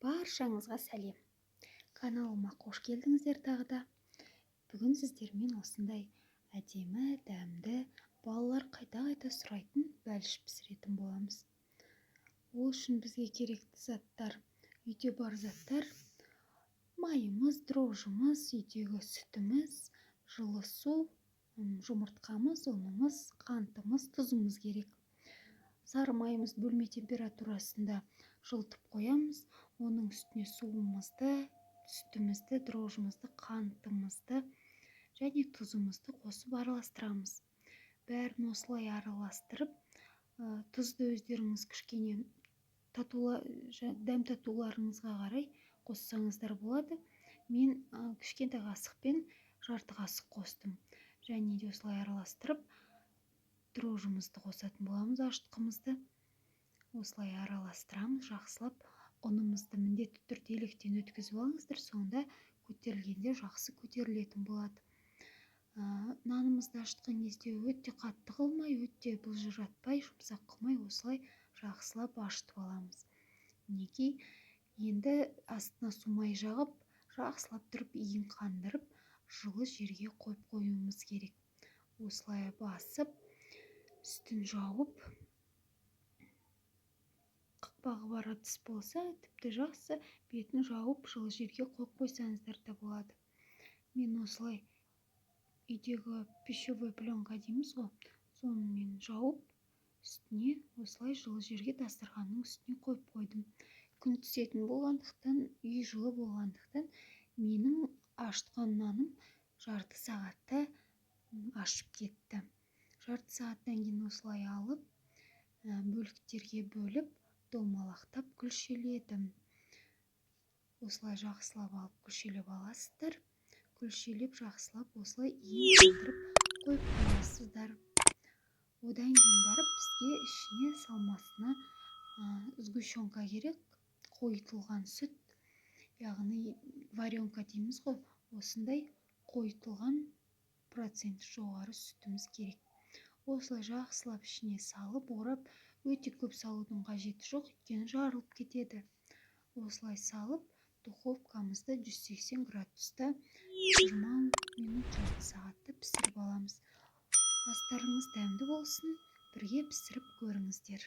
Баршаңызға сәлем. Каналыма қош келдіңіздер тағы да. Бүгін сіздермен осындай әдемі, дәмді, балалар қайта-қайта сұрайтын бәліш пісіретін боламыз. Ол үшін бізге керекті заттар, үйде бар заттар: майымыз, дрожжымыз, үйдегі сүтіміз, жылы су, жұмыртқамыз, ұнымыз, қантымыз, тұзымыз керек. Сары майымыз бөлме температурасында жылытып қоямыз. Оның үстіне суымызды, сүтімізді, дрожжымызды, қантымызды және тұзымызды қосып араластырамыз. Бәрін осылай араластырып, тұзды өздеріңіз кішкене дәм татуларыңызға қарай қоссаңыздар болады. Мен кішкентай қасықпен жарты қасық қостым. Және де осылай араластырып, дрожжымызды қосатын боламыз, ашытқымызды. Осылай араластырамыз, жақсылап. Ұнымызды міндетті түрде електен өткізіп алыңыздар, сонда көтерілгенде жақсы көтерілетін болады. Нанымызды ашытқан кезде өте қатты қылмай, өте бұлжыратпай, жұмсақ қылмай, осылай жақсылап ашытып аламыз. Мінекей, енді астына су май жағып, жақсылап тұрып, иін қандырып, жылы жерге қойып қоюымыз керек. Осылай басып, үстін жауып, қақпағы бар ыдыс болса, тіпті жақсы, бетін жауып, жылы жерге қойып қойсаңыздар да болады. Мен осылай үйдегі пищевой пленка дейміз ғой, сонымен жауып, үстіне осылай жылы жерге дастарханның үстіне қойып қойдым. Күн түсетін болғандықтан, үй жылы болғандықтан, менің ашытқан наным жарты сағатта ашып кетті. Жарты сағаттан кейін осылай алып, бөліктерге бөліп, домалақтап күлшеледім. Осылай жақсылап алып күлшелеп аласыздар. Күлшелеп жақсылап осылай иін қандырып қойып қоясыздар. Одан кейін барып бізге ішіне салмасына сгущенка керек, қойытылған сүт, яғни варенка дейміз ғой, осындай қойытылған процент жоғары сүтіміз керек. Осылай жақсылап ішіне салып, орап, өте көп салудың қажеті жоқ, өйткені жарылып кетеді. Осылай салып, духовкамызды 180 градуста 20 минут, жарты сағатта пісіріп аламыз. Астарыңыз дәмді болсын, бірге пісіріп көріңіздер.